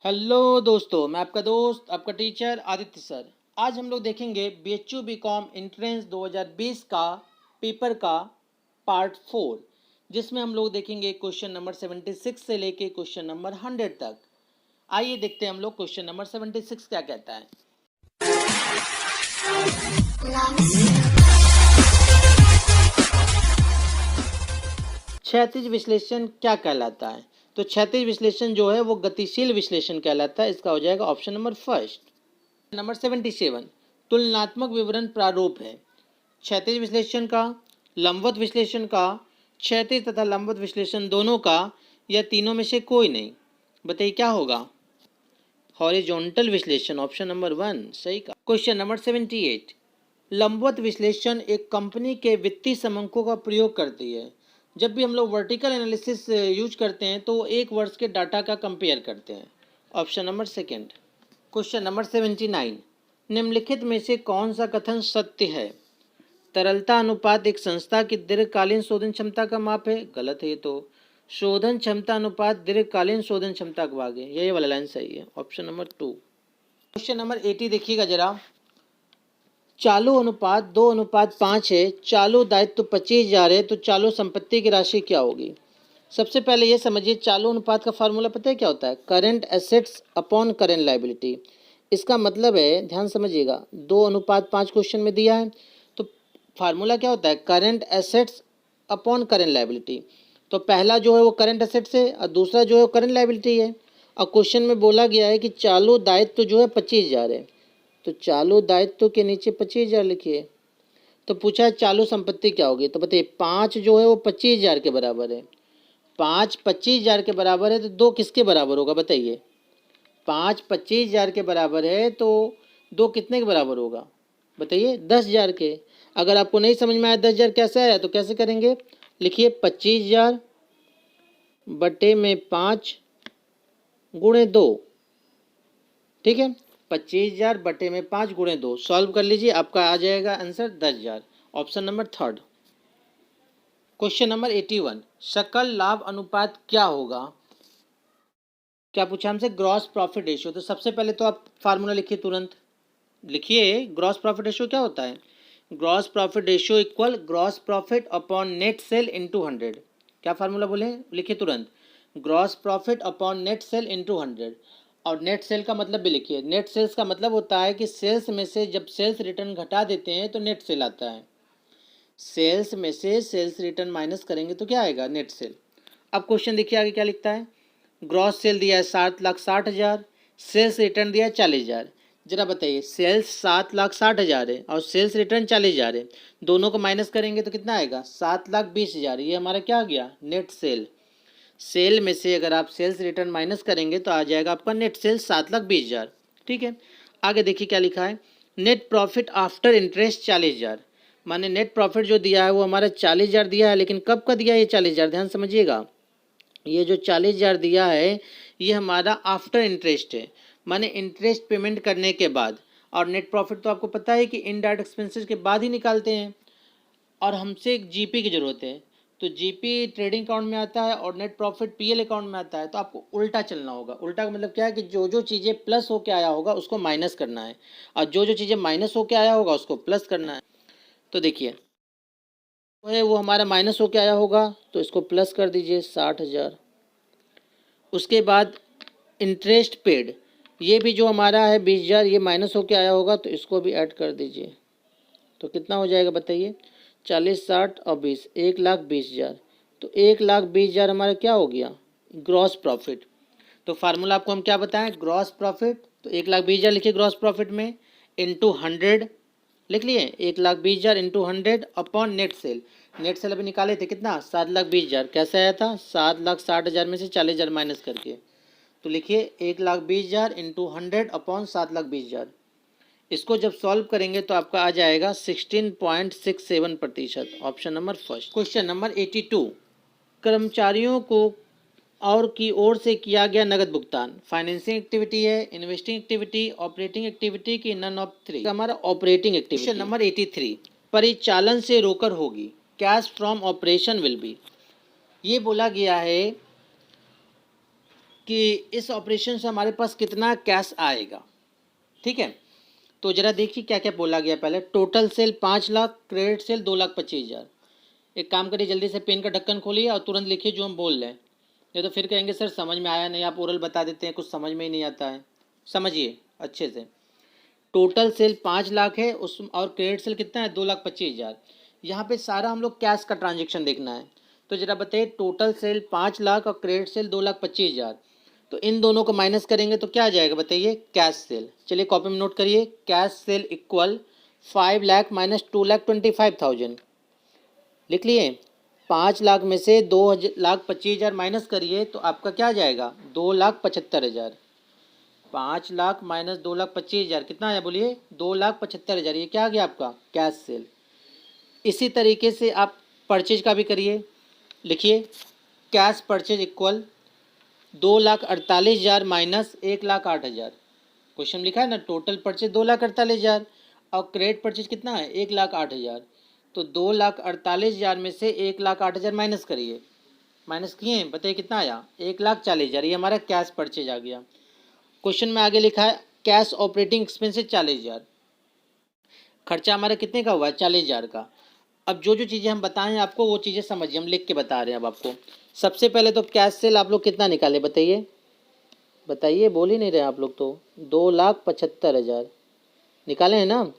Hello दोस्तों, मैं आपका दोस्त आपका टीचर आदित्य सर। आज हम लोग देखेंगे BHU BCom एंट्रेंस 2020 का पेपर का पार्ट 4, जिसमें हम लोग देखेंगे क्वेश्चन नंबर 76 से लेके क्वेश्चन नंबर 100 तक। आइए देखते हैं हम लोग क्वेश्चन नंबर 76 क्या कहता है। क्षैतिज विश्लेषण क्या कहलाता है? तो क्षैतिज विश्लेषण जो है वो गतिशील विश्लेषण कहलाता है। इसका हो जाएगा ऑप्शन नंबर फर्स्ट। नंबर 77 तुलनात्मक विवरण प्रारूप है। क्षैतिज विश्लेषण का, लंबवत विश्लेषण का, क्षैतिज तथा लंबवत विश्लेषण दोनों का, या तीनों में से कोई नहीं। बताइए क्या होगा? हॉरिजॉन्टल विश्लेषण, ऑप्शन नंबर 1 सही का। क्वेश्चन नंबर 78 लंबवत विश्लेषण एक कंपनी के वित्तीय समंकों का प्रयोग करती है। जब भी हम लोग वर्टिकल एनालिसिस यूज करते हैं तो एक वर्ष के डाटा का कंपेयर करते हैं। Option number second. Question number 79 निम्नलिखित में से कौन सा कथन सत्य है? तरलता अनुपात एक संस्था की दीर्घकालीन शोधन क्षमता का माप है। गलत है ये तो। शोधन क्षमता अनुपात दीर्घकालीन शोधन क्षमता का भाग है। यही वाला लाइन सही है, ऑप्शन नंबर 2। क्वेश्चन नंबर 80 देखिएगा जरा। चालू अनुपात 2:5 है। चालू दायित्व 25,000 है, तो चालू संपत्ति की राशि क्या होगी? सबसे पहले ये समझिए, चालू अनुपात का फार्मूला पता है क्या होता है? Current assets upon current liability. इसका मतलब है, ध्यान समझिएगा, 2:5 क्वेश्चन में दिया है, तो फार्मूला क्या होता है? Current assets upon current liability. तो पहला जो है वो करेंट एसेट्स है और दूसरा जो है वो करेंट लायबिलिटी है। और क्वेश्चन में बोला गया है कि चालू दायित्व जो है 25,000 है, तो चालू दायित्व के नीचे 25,000 लिखिए। तो पूछा है चालू संपत्ति क्या होगी, तो बताइए 5 जो है वो 25,000 के बराबर है। 5 25,000 के बराबर है, तो 2 किसके बराबर होगा बताइए? 5 25,000 के बराबर है, तो 2 कितने के बराबर होगा बताइए? 10,000 के। अगर आपको नहीं समझ में आया 10,000 कैसे आया तो कैसे करेंगे? लिखिए 25,000 बटे में 5 गुणे 2। ठीक है, 25,000 बटे में 5 गुणे 2 सॉल्व कर लीजिए, आपका आ जाएगा answer 10,000, option number 3। Question number 81 सकल लाभ अनुपात क्या होगा? क्या पूछा हमसे? Gross profit ratio. तो सबसे पहले तो आप फार्मूला लिखिए, तुरंत लिखिए। ग्रॉस प्रॉफिट रेशियो क्या होता है? Gross profit ratio equal gross profit upon net cell into 100। क्या फार्मूला बोले? लिखिए तुरंत, gross profit upon net cell into 100। और नेट सेल का मतलब भी लिखिए। नेट सेल्स का मतलब होता है कि सेल्स में से जब सेल्स रिटर्न घटा देते हैं तो नेट सेल आता है। सेल्स में से सेल्स रिटर्न माइनस करेंगे तो क्या आएगा? Net cell. अब क्वेश्चन देखिए आगे क्या लिखता है। ग्रॉस सेल दिया है 7,60,000, सेल्स रिटर्न दिया है 40,000। जरा बताइए, सेल्स 7,60,000 है और सेल्स रिटर्न 40,000 है, दोनों को माइनस करेंगे तो कितना आएगा? 7,20,000। ये हमारा क्या आ गया? Net cell. सेल में से अगर आप सेल्स रिटर्न माइनस करेंगे तो आ जाएगा आपका नेट सेल 7,20,000। ठीक है, आगे देखिए क्या लिखा है। Net profit after interest 40,000। माने नेट प्रॉफिट जो दिया है वो हमारा 40,000 दिया है, लेकिन कब का दिया है ये 40,000? ध्यान समझिएगा, ये जो 40,000 दिया है ये हमारा आफ्टर इंटरेस्ट है, माने इंटरेस्ट पेमेंट करने के बाद। और नेट प्रॉफिट तो आपको पता है कि इनडायरेक्ट एक्सपेंसेस के बाद ही निकालते हैं। और हमसे एक जीपी की ज़रूरत है, तो जीपी ट्रेडिंग अकाउंट में आता है और नेट प्रॉफिट पीएल अकाउंट में आता है। तो आपको उल्टा चलना होगा। उल्टा का मतलब क्या है कि जो जो चीज़ें प्लस होके आया होगा उसको माइनस करना है, और जो जो चीज़ें माइनस होके आया होगा उसको प्लस करना है। तो देखिए वो हमारा माइनस होके आया होगा तो इसको प्लस कर दीजिए 60,000। उसके बाद इंटरेस्ट पेड, ये भी जो हमारा है 20,000, ये माइनस होके आया होगा तो इसको भी ऐड कर दीजिए। तो कितना हो जाएगा बताइए? 40, 60 और 20, 1,20,000। तो 1,20,000 हमारा क्या हो गया? Gross profit. तो फार्मूला आपको हम क्या बताएं? Gross profit. तो 1,20,000 लिखिए ग्रॉस प्रॉफिट में, इंटू 100 लिख लिए। 1,20,000 into 100 upon net cell. Net cell अभी निकाले थे कितना? 7,20,000। कैसे आया था? 7,60,000 में से 40,000 माइनस करके। तो लिखिए 1,20,000 इंटू 100 अपॉन 7,20,000। इसको जब सॉल्व करेंगे तो आपका आ जाएगा 16.67%, option number first. Question number 82 कर्मचारियों को और की ओर से किया गया नगद भुगतान फाइनेंसिंग एक्टिविटी है, इन्वेस्टिंग एक्टिविटी, ऑपरेटिंग एक्टिविटी की नन ऑफ 3? हमारा ऑपरेटिंग एक्टिविटी। क्वेश्चन नंबर 83 परिचालन से रोकर होगी, cash from operation will be. ये बोला गया है कि इस ऑपरेशन से हमारे पास कितना कैश आएगा। ठीक है, तो जरा देखिए क्या क्या बोला गया। पहले total sale 5 lakh, credit sale 2,25,000। एक काम करिए, जल्दी से पेन का ढक्कन खोलिए और तुरंत लिखिए जो हम बोल रहे हैं, नहीं तो फिर कहेंगे सर समझ में आया नहीं, आप ओरल बता देते हैं, कुछ समझ में ही नहीं आता है। समझिए अच्छे से। टोटल सेल 5 लाख है उस, और क्रेडिट सेल कितना है 2,25,000। यहाँ पे सारा हम लोग कैश का ट्रांजेक्शन देखना है। तो जरा बताइए, टोटल सेल 5 लाख और क्रेडिट सेल 2,25,000, तो इन दोनों को माइनस करेंगे तो क्या आ जाएगा बताइए, कैश सेल। चलिए कॉपी में नोट करिए, cash cell equal 5 lakh minus 2,25,000। लिख लिए। 5 लाख में से 2,25,000 माइनस करिए तो आपका क्या आ जाएगा, 2,75,000। 5 लाख माइनस 2,25,000 कितना आया बोलिए, 2,75,000। ये क्या आ गया आपका, कैश सेल। इसी तरीके से आप परचेज का भी करिए। लिखिए, cash purchase equal 2,48,000 minus 1,08,000। Question लिखा है ना, टोटल परचेज 2,48,000 और क्रेडिट परचेज कितना है 1,08,000। तो 2,48,000 में से 1,08,000 माइनस करिए। माइनस किए, बताइए कितना आया, 1,40,000। ये हमारा कैश परचेज आ गया। क्वेश्चन में आगे लिखा है कैश ऑपरेटिंग एक्सपेंसेस 40,000। खर्चा हमारा कितने का हुआ है, 40,000 का। अब जो जो चीज़ें हम बताएं आपको वो चीज़ें समझिए, हम लिख के बता रहे हैं अब आपको। सबसे पहले तो कैश सेल आप लोग कितना निकाले बताइए, बताइए, बोल ही नहीं रहे आप लोग तो। 2,75,000 निकाले हैं ना।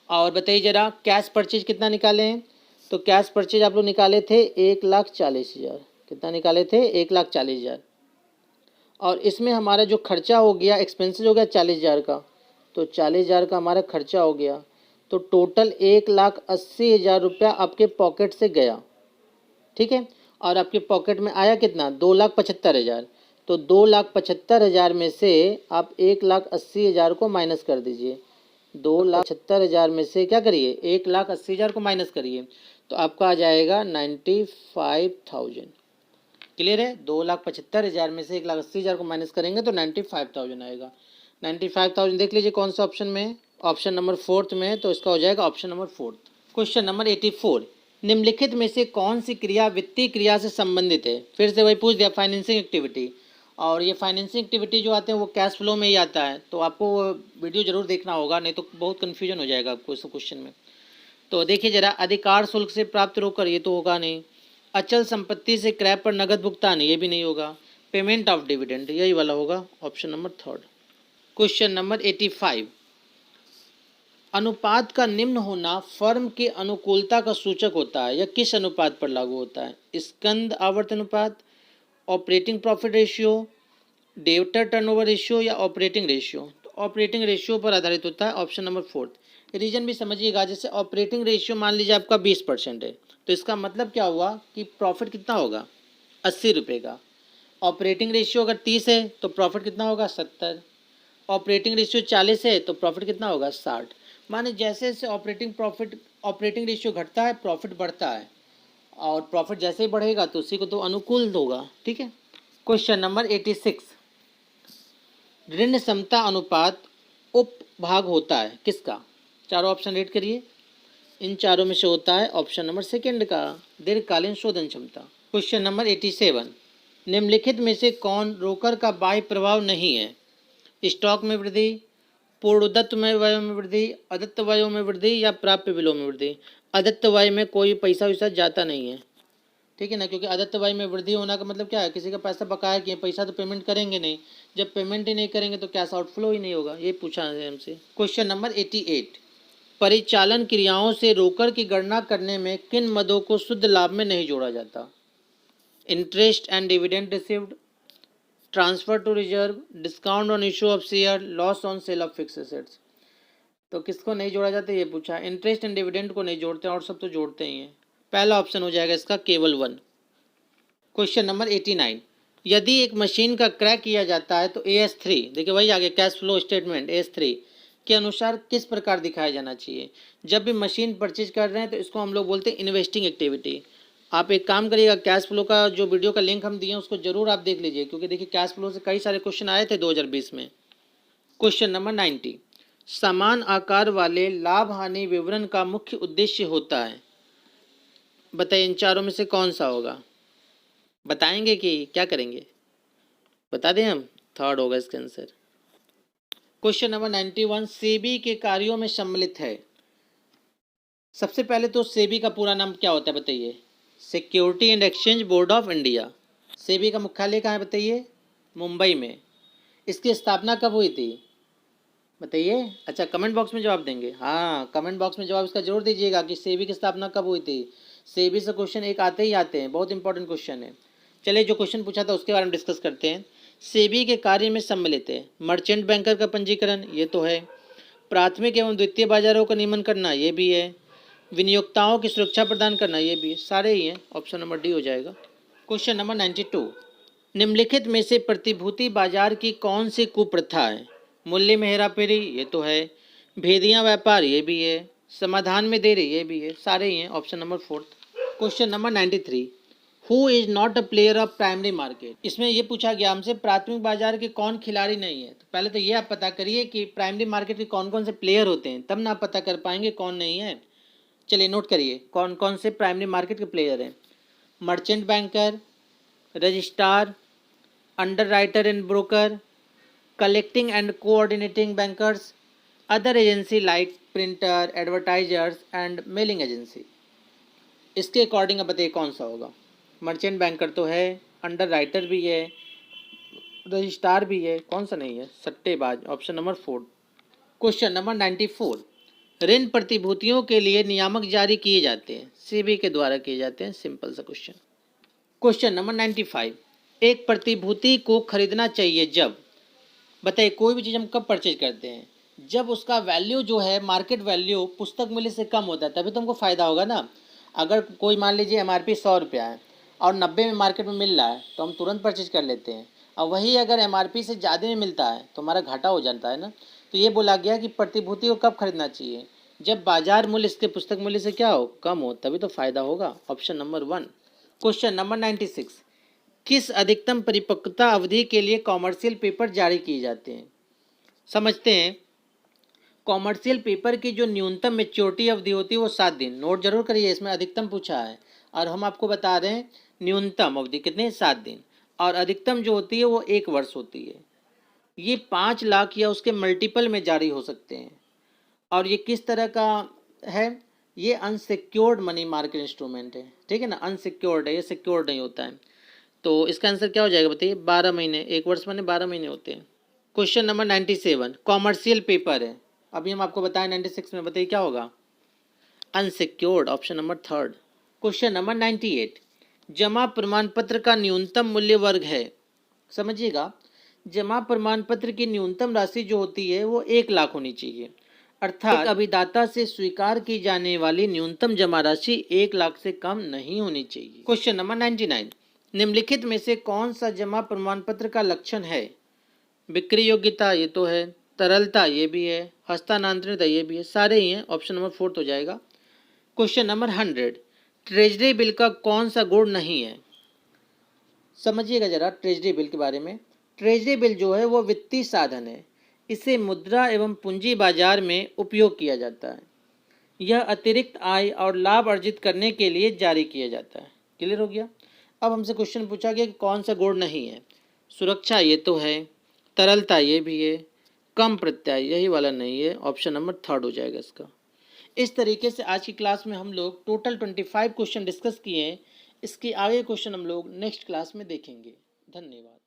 और बताइए ज़रा, कैश परचेज कितना निकाले हैं, तो कैश परचेज आप लोग निकाले थे 1,40,000। कितना निकाले थे, 1,40,000। और इसमें हमारा जो खर्चा हो गया, एक्सपेंसेस हो गया 40,000 का, तो 40,000 का हमारा खर्चा हो गया। तो टोटल 1,80,000 रुपया आपके पॉकेट से गया। ठीक है, और आपके पॉकेट में आया कितना, 2,75,000। तो 2,75,000 में से आप 1,80,000 को माइनस कर दीजिए। 2,75,000 में से क्या करिए, 1,80,000 को माइनस करिए, तो आपका आ जाएगा 95,000। क्लियर है, 2,75,000 में से 1,80,000 को माइनस करेंगे तो 95,000 आएगा। 95,000 देख लीजिए कौन सा ऑप्शन में है, ऑप्शन नंबर 4 में है, तो इसका हो जाएगा ऑप्शन नंबर 4। क्वेश्चन नंबर 84, निम्नलिखित में से कौन सी क्रिया वित्तीय क्रिया से संबंधित है। फिर से वही पूछ दिया, फाइनेंसिंग एक्टिविटी। और ये फाइनेंसिंग एक्टिविटी जो आते हैं वो कैश फ्लो में ही आता है, तो आपको वो वीडियो जरूर देखना होगा, नहीं तो बहुत कन्फ्यूजन हो जाएगा आपको इस क्वेश्चन में। तो देखिए जरा, अधिकार शुल्क से प्राप्त रोकर, ये तो होगा नहीं। अचल संपत्ति से क्रय पर नगद भुगतान, ये भी नहीं होगा। पेमेंट ऑफ डिविडेंड, यही वाला होगा, ऑप्शन नंबर 3। क्वेश्चन नंबर 85, अनुपात का निम्न होना फर्म की अनुकूलता का सूचक होता है, यह किस अनुपात पर लागू होता है, स्कंद आवर्त अनुपात, operating profit ratio, debtor turnover ratio या ऑपरेटिंग रेशियो। तो ऑपरेटिंग रेशियो पर आधारित होता है, ऑप्शन नंबर 4। रीजन भी समझिएगा, जैसे ऑपरेटिंग रेशियो मान लीजिए आपका 20% है, तो इसका मतलब क्या हुआ कि प्रॉफिट कितना होगा, 80 रुपये का। ऑपरेटिंग रेशियो अगर 30 है तो प्रॉफिट कितना होगा, 70। ऑपरेटिंग रेशियो 40 है तो प्रॉफिट कितना होगा, 60। माने जैसे जैसे ऑपरेटिंग रेशियो घटता है प्रॉफिट बढ़ता है, और प्रॉफिट जैसे ही बढ़ेगा तो उसी को तो अनुकूल होगा। ठीक है। क्वेश्चन नंबर 86, ऋण क्षमता अनुपात उपभाग होता है किसका। चारों ऑप्शन रीड करिए, इन चारों में से होता है ऑप्शन नंबर 2 का, दीर्घकालीन शोधन क्षमता। क्वेश्चन नंबर 87, निम्नलिखित में से कौन रोकर का बाह्य प्रभाव नहीं है, स्टॉक में वृद्धि, पूर्णदत्त में व्यय में वृद्धि, अदत्त व्ययों में वृद्धि या प्राप्य बिलों में वृद्धि। अदत्त व्यय में कोई पैसा वैसा जाता नहीं है, ठीक है ना, क्योंकि अदत्त व्यय में वृद्धि होना का मतलब क्या है, किसी का पैसा बकाया किए, पैसा तो पेमेंट करेंगे नहीं, जब पेमेंट ही नहीं करेंगे तो कैश आउटफ्लो ही नहीं होगा, ये पूछा है हमसे। क्वेश्चन नंबर 88, परिचालन क्रियाओं से रोकर की गणना करने में किन मदों को शुद्ध लाभ में नहीं जोड़ा जाता, interest and dividend received, transfer to reserve, discount on issue of share, loss on sale of fix assets. तो किसको नहीं जोड़ा जाता ये पूछा, इंटरेस्ट एंड डिविडेंड को नहीं जोड़ते और सब तो जोड़ते ही हैं। पहला ऑप्शन हो जाएगा इसका केवल 1। क्वेश्चन नंबर 89, यदि एक मशीन का क्रय किया जाता है तो AS3, देखिए वही आगे कैश फ्लो स्टेटमेंट AS3 के अनुसार किस प्रकार दिखाया जाना चाहिए। जब भी मशीन परचेज कर रहे हैं तो इसको हम लोग बोलते हैं इन्वेस्टिंग एक्टिविटी। आप एक काम करिएगा, कैश फ्लो का जो वीडियो का लिंक हम दिए हैं उसको जरूर आप देख लीजिए, क्योंकि देखिए कैश फ्लो से कई सारे क्वेश्चन आए थे 2020 में। क्वेश्चन नंबर 90, समान आकार वाले लाभ हानि विवरण का मुख्य उद्देश्य होता है, बताइए इन चारों में से कौन सा होगा, बताएंगे कि क्या करेंगे। बता दें हम, थर्ड होगा इसका आंसर। क्वेश्चन नंबर 91, सेबी के कार्यों में सम्मिलित है। सबसे पहले तो सेबी का पूरा नाम क्या होता है बताइए? Security and exchange board of India. SEBI का मुख्यालय कहाँ है बताइए? मुंबई में। इसकी स्थापना कब हुई थी बताइए? अच्छा, कमेंट बॉक्स में जवाब देंगे। हाँ, कमेंट बॉक्स में जवाब इसका जरूर दीजिएगा कि सेबी की स्थापना कब हुई थी। सेबी से क्वेश्चन एक आते ही आते हैं, बहुत इंपॉर्टेंट क्वेश्चन है। चलिए, जो क्वेश्चन पूछा था उसके बारे में डिस्कस करते हैं। सेबी के कार्य में सम्मिलित है मर्चेंट बैंकर का पंजीकरण, ये तो है। प्राथमिक एवं द्वितीय बाजारों का नियमन करना, ये भी है। विनियोक्ताओं की सुरक्षा प्रदान करना, ये भी है। सारे ही हैं, ऑप्शन नंबर डी हो जाएगा। क्वेश्चन नंबर 92, निम्नलिखित में से प्रतिभूति बाजार की कौन सी कुप्रथा है? मूल्य में हेराफेरी, ये तो है। भेदिया व्यापार, ये भी है। समाधान में देरी, ये भी है। सारे ही हैं, option number fourth. Question number 93, who is not a player of primary market. इसमें ये पूछा गया हमसे प्राथमिक बाजार के कौन खिलाड़ी नहीं है। तो पहले तो ये आप पता करिए कि प्राइमरी मार्केट के कौन कौन से प्लेयर होते हैं, तब ना आप पता कर पाएंगे कौन नहीं है। चलिए नोट करिए कौन कौन से प्राइमरी मार्केट के प्लेयर हैं। Merchant banker, registrar, under writer and broker, collecting and coordinating bankers, other agency like printer, advertisers and mailing agency. इसके अकॉर्डिंग अब बताइए कौन सा होगा? मर्चेंट बैंकर तो है, अंडर राइटर भी है, रजिस्ट्रार भी है, कौन सा नहीं है? सट्टेबाज, ऑप्शन नंबर 4। क्वेश्चन नंबर 94, ऋण प्रतिभूतियों के लिए नियामक जारी किए जाते हैं, सेबी के द्वारा किए जाते हैं। सिंपल सा क्वेश्चन। क्वेश्चन नंबर 95, एक प्रतिभूति को खरीदना चाहिए जब, बताइए कोई भी चीज़ हम कब परचेज करते हैं? जब उसका वैल्यू जो है, मार्केट वैल्यू पुस्तक मूल्य से कम होता है, तभी तो हमको फ़ायदा होगा ना। अगर कोई मान लीजिए MRP 100 रुपया है और 90 में मार्केट में मिल रहा है तो हम तुरंत परचेज कर लेते हैं। और वही अगर MRP से ज़्यादा में मिलता है तो हमारा घाटा हो जाता है ना। तो ये बोला गया कि प्रतिभूति को कब खरीदना चाहिए? जब बाजार मूल्य इसके पुस्तक मूल्य से क्या हो, कम हो, तभी तो फ़ायदा होगा। Option number 1। क्वेश्चन नंबर 96, किस अधिकतम परिपक्वता अवधि के लिए कॉमर्शियल पेपर जारी किए जाते हैं? समझते हैं। कॉमर्शियल पेपर की जो न्यूनतम मेच्योरिटी अवधि होती है वो 7 दिन। नोट जरूर करिए, इसमें अधिकतम पूछा है और हम आपको बता रहे हैं न्यूनतम अवधि कितने, 7 दिन। और अधिकतम जो होती है वो 1 वर्ष होती है। ये 5 लाख या उसके मल्टीपल में जारी हो सकते हैं। और ये किस तरह का है? ये अनसिक्योर्ड मनी मार्केट इंस्ट्रूमेंट है, ठीक है ना। अनसिक्योर्ड है, ये सिक्योर्ड नहीं होता है। तो इसका आंसर क्या हो जाएगा बताइए? 12 महीने। 1 वर्ष माने 12 महीने होते हैं। क्वेश्चन नंबर 97, कॉमर्शियल पेपर है। अभी हम आपको बताएं 96 में, बताइए क्या होगा? Unsecured, option number 3। Question number 98, जमा प्रमाण पत्र का न्यूनतम मूल्य वर्ग है। समझिएगा, जमा प्रमाण पत्र की न्यूनतम राशि जो होती है वो 1 लाख होनी चाहिए। अर्थात एक अभिदाता से स्वीकार की जाने वाली न्यूनतम जमा राशि 1 लाख से कम नहीं होनी चाहिए। क्वेश्चन नंबर 99, निम्नलिखित में से कौन सा जमा प्रमाण पत्र का लक्षण है? बिक्री योग्यता, ये तो है। तरलता, ये भी है। हस्तांतरणीयता, ये भी है। सारे ही हैं, ऑप्शन नंबर 4 हो जाएगा। क्वेश्चन नंबर 100, ट्रेजरी बिल का कौन सा गुण नहीं है? समझिएगा जरा ट्रेजरी बिल के बारे में। ट्रेजरी बिल जो है वो वित्तीय साधन है। इसे मुद्रा एवं पूंजी बाजार में उपयोग किया जाता है। यह अतिरिक्त आय और लाभ अर्जित करने के लिए जारी किया जाता है। क्लियर हो गया? अब हमसे क्वेश्चन पूछा गया कि कौन सा गुण नहीं है? सुरक्षा, ये तो है। तरलता, ये भी है। कम प्रत्याय, यही वाला नहीं है। ऑप्शन नंबर 3 हो जाएगा इसका। इस तरीके से आज की क्लास में हम लोग टोटल 25 क्वेश्चन डिस्कस किए हैं। इसके आगे क्वेश्चन हम लोग नेक्स्ट क्लास में देखेंगे। धन्यवाद।